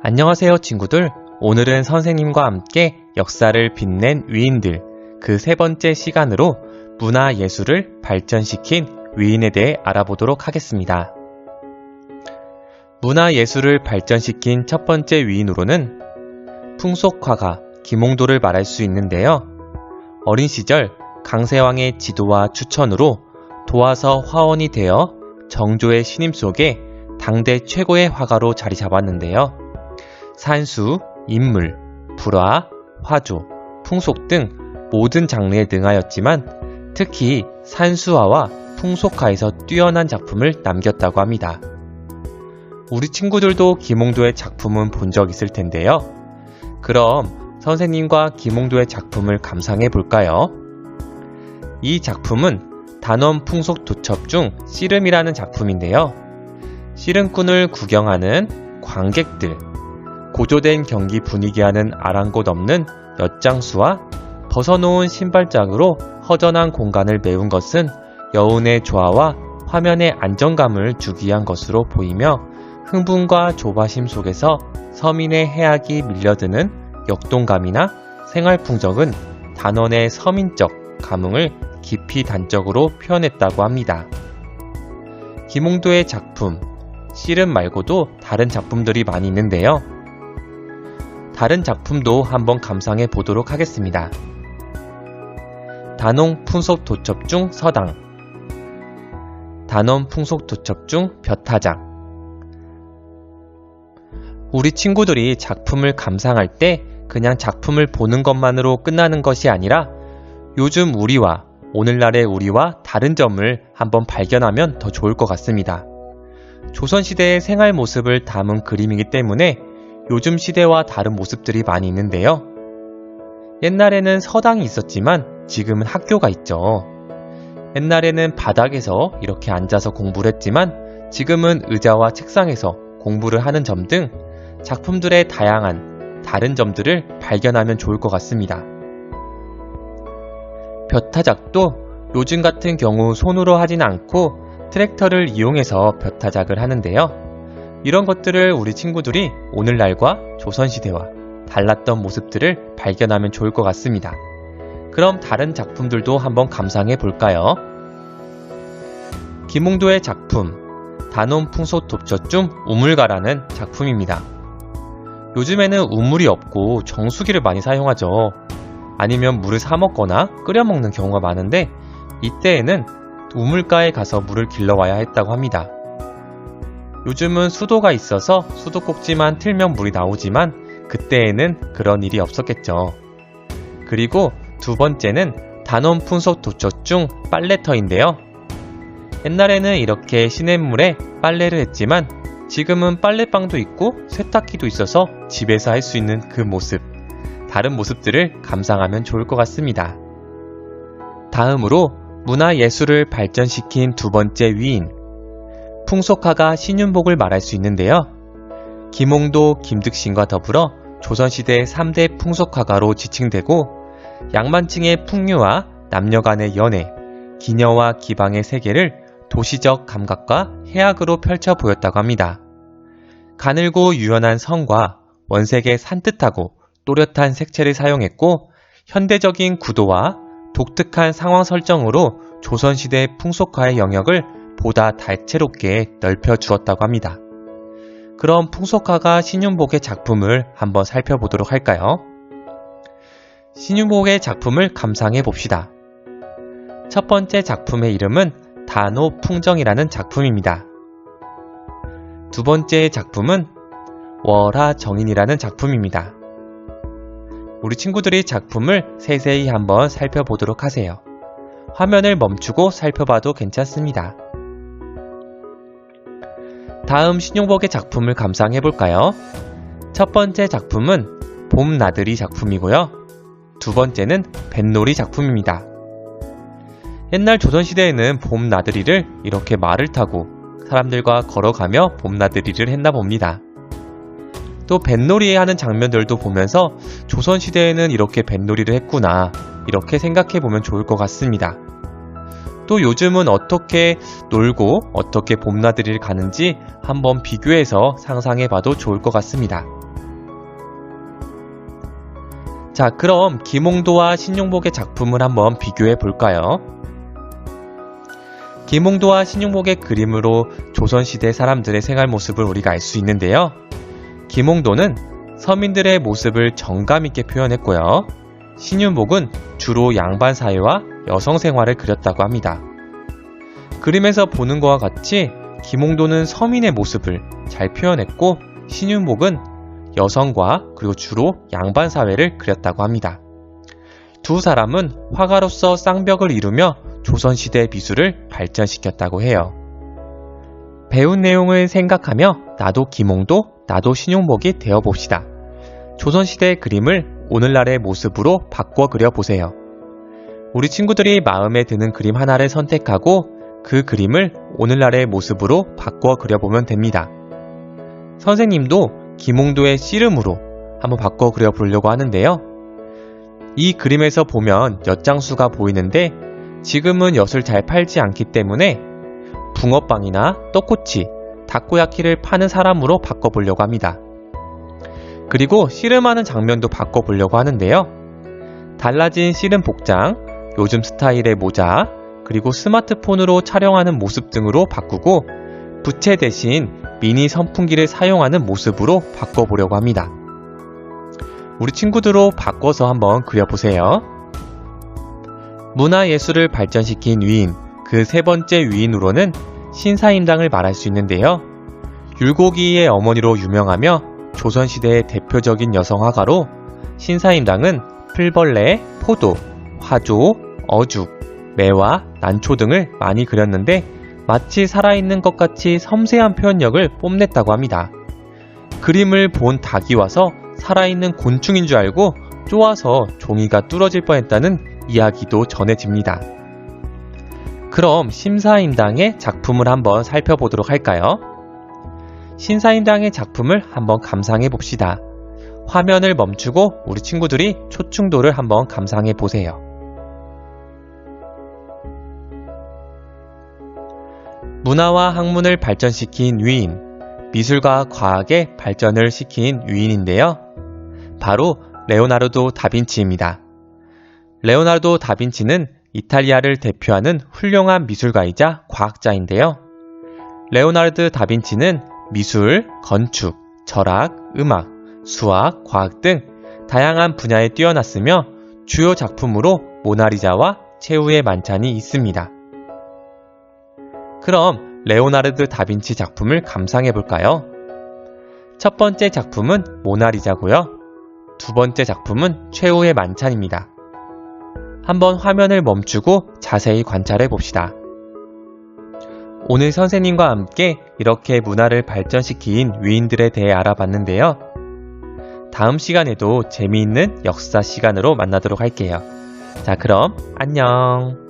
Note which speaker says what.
Speaker 1: 안녕하세요 친구들. 오늘은 선생님과 함께 역사를 빛낸 위인들 그 세 번째 시간으로 문화예술을 발전시킨 위인에 대해 알아보도록 하겠습니다. 문화예술을 발전시킨 첫 번째 위인으로는 풍속화가 김홍도를 말할 수 있는데요. 어린 시절 강세왕의 지도와 추천으로 도화서 화원이 되어 정조의 신임 속에 당대 최고의 화가로 자리 잡았는데요. 산수, 인물, 불화, 화조, 풍속 등 모든 장르에 능하였지만 특히 산수화와 풍속화에서 뛰어난 작품을 남겼다고 합니다. 우리 친구들도 김홍도의 작품은 본 적 있을 텐데요. 그럼 선생님과 김홍도의 작품을 감상해 볼까요? 이 작품은 단원 풍속 도첩 중 씨름이라는 작품인데요. 씨름꾼을 구경하는 관객들, 고조된 경기 분위기와는 아랑곳 없는 엿장수와 벗어놓은 신발장으로 허전한 공간을 메운 것은 여운의 조화와 화면의 안정감을 주기 위한 것으로 보이며 흥분과 조바심 속에서 서민의 해악이 밀려드는 역동감이나 생활풍적은 단원의 서민적 감흥을 깊이 단적으로 표현했다고 합니다. 김홍도의 작품, 씨름 말고도 다른 작품들이 많이 있는데요. 다른 작품도 한번 감상해 보도록 하겠습니다. 단원 풍속 도첩 중 서당, 단원 풍속 도첩 중 벼타장. 우리 친구들이 작품을 감상할 때 그냥 작품을 보는 것만으로 끝나는 것이 아니라 요즘 우리와 오늘날의 우리와 다른 점을 한번 발견하면 더 좋을 것 같습니다. 조선시대의 생활 모습을 담은 그림이기 때문에 요즘 시대와 다른 모습들이 많이 있는데요. 옛날에는 서당이 있었지만 지금은 학교가 있죠. 옛날에는 바닥에서 이렇게 앉아서 공부를 했지만 지금은 의자와 책상에서 공부를 하는 점 등 작품들의 다양한 다른 점들을 발견하면 좋을 것 같습니다. 벼타작도 요즘 같은 경우 손으로 하진 않고 트랙터를 이용해서 벼타작을 하는데요. 이런 것들을 우리 친구들이 오늘날과 조선시대와 달랐던 모습들을 발견하면 좋을 것 같습니다. 그럼 다른 작품들도 한번 감상해 볼까요? 김홍도의 작품, 단원 풍속 도첩 중 우물가라는 작품입니다. 요즘에는 우물이 없고 정수기를 많이 사용하죠. 아니면 물을 사 먹거나 끓여 먹는 경우가 많은데 이때에는 우물가에 가서 물을 길러와야 했다고 합니다. 요즘은 수도가 있어서 수도꼭지만 틀면 물이 나오지만 그때에는 그런 일이 없었겠죠. 그리고 두 번째는 단원 풍속 도첩 중 빨래터인데요. 옛날에는 이렇게 시냇물에 빨래를 했지만 지금은 빨래방도 있고 세탁기도 있어서 집에서 할 수 있는 그 모습, 다른 모습들을 감상하면 좋을 것 같습니다. 다음으로 문화예술을 발전시킨 두 번째 위인, 풍속화가 신윤복을 말할 수 있는데요. 김홍도, 김득신과 더불어 조선시대 3대 풍속화가로 지칭되고 양만층의 풍류와 남녀 간의 연애, 기녀와 기방의 세계를 도시적 감각과 해악으로 펼쳐 보였다고 합니다. 가늘고 유연한 선과 원색의 산뜻하고 또렷한 색채를 사용했고 현대적인 구도와 독특한 상황 설정으로 조선시대 풍속화의 영역을 보다 다채롭게 넓혀 주었다고 합니다. 그럼 풍속화가 신윤복의 작품을 한번 살펴보도록 할까요? 신윤복의 작품을 감상해 봅시다. 첫 번째 작품의 이름은 단오풍정이라는 작품입니다. 두 번째 작품은 월화정인이라는 작품입니다. 우리 친구들이 작품을 세세히 한번 살펴보도록 하세요. 화면을 멈추고 살펴봐도 괜찮습니다. 다음 신윤복의 작품을 감상해 볼까요? 첫 번째 작품은 봄나들이 작품이고요. 두 번째는 뱃놀이 작품입니다. 옛날 조선시대에는 봄나들이를 이렇게 말을 타고 사람들과 걸어가며 봄나들이를 했나 봅니다. 또 뱃놀이 하는 장면들도 보면서 조선시대에는 이렇게 뱃놀이를 했구나 이렇게 생각해 보면 좋을 것 같습니다. 또 요즘은 어떻게 놀고 어떻게 봄나들이를 가는지 한번 비교해서 상상해 봐도 좋을 것 같습니다. 자, 그럼 김홍도와 신용복의 작품을 한번 비교해 볼까요? 김홍도와 신용복의 그림으로 조선시대 사람들의 생활 모습을 우리가 알 수 있는데요. 김홍도는 서민들의 모습을 정감 있게 표현했고요. 신윤복은 주로 양반 사회와 여성 생활을 그렸다고 합니다. 그림에서 보는 것과 같이 김홍도는 서민의 모습을 잘 표현했고 신윤복은 여성과 그리고 주로 양반 사회를 그렸다고 합니다. 두 사람은 화가로서 쌍벽을 이루며 조선시대 미술을 발전시켰다고 해요. 배운 내용을 생각하며 나도 김홍도, 나도 신용복이 되어봅시다. 조선시대의 그림을 오늘날의 모습으로 바꿔 그려보세요. 우리 친구들이 마음에 드는 그림 하나를 선택하고 그 그림을 오늘날의 모습으로 바꿔 그려보면 됩니다. 선생님도 김홍도의 씨름으로 한번 바꿔 그려보려고 하는데요. 이 그림에서 보면 엿장수가 보이는데 지금은 엿을 잘 팔지 않기 때문에 붕어빵이나 떡꼬치, 다코야키를 파는 사람으로 바꿔보려고 합니다. 그리고 씨름하는 장면도 바꿔보려고 하는데요. 달라진 씨름 복장, 요즘 스타일의 모자, 그리고 스마트폰으로 촬영하는 모습 등으로 바꾸고 부채 대신 미니 선풍기를 사용하는 모습으로 바꿔보려고 합니다. 우리 친구들로 바꿔서 한번 그려보세요. 문화예술을 발전시킨 위인, 그 세 번째 위인으로는 신사임당을 말할 수 있는데요. 율곡이의 어머니로 유명하며 조선시대의 대표적인 여성 화가로 신사임당은 풀벌레, 포도, 화조, 어죽, 매와 난초 등을 많이 그렸는데 마치 살아있는 것 같이 섬세한 표현력을 뽐냈다고 합니다. 그림을 본 닭이 와서 살아있는 곤충인 줄 알고 쪼아서 종이가 뚫어질 뻔했다는 이야기도 전해집니다. 그럼 신사임당의 작품을 한번 살펴보도록 할까요? 신사임당의 작품을 한번 감상해 봅시다. 화면을 멈추고 우리 친구들이 초충도를 한번 감상해 보세요. 문화와 학문을 발전시킨 위인, 미술과 과학의 발전을 시킨 위인인데요. 바로 레오나르도 다빈치입니다. 레오나르도 다빈치는 이탈리아를 대표하는 훌륭한 미술가이자 과학자인데요. 레오나르도 다빈치는 미술, 건축, 철학, 음악, 수학, 과학 등 다양한 분야에 뛰어났으며 주요 작품으로 모나리자와 최후의 만찬이 있습니다. 그럼 레오나르도 다빈치 작품을 감상해 볼까요? 첫 번째 작품은 모나리자고요. 두 번째 작품은 최후의 만찬입니다. 한번 화면을 멈추고 자세히 관찰해 봅시다. 오늘 선생님과 함께 이렇게 문화를 발전시킨 위인들에 대해 알아봤는데요. 다음 시간에도 재미있는 역사 시간으로 만나도록 할게요. 자, 그럼 안녕.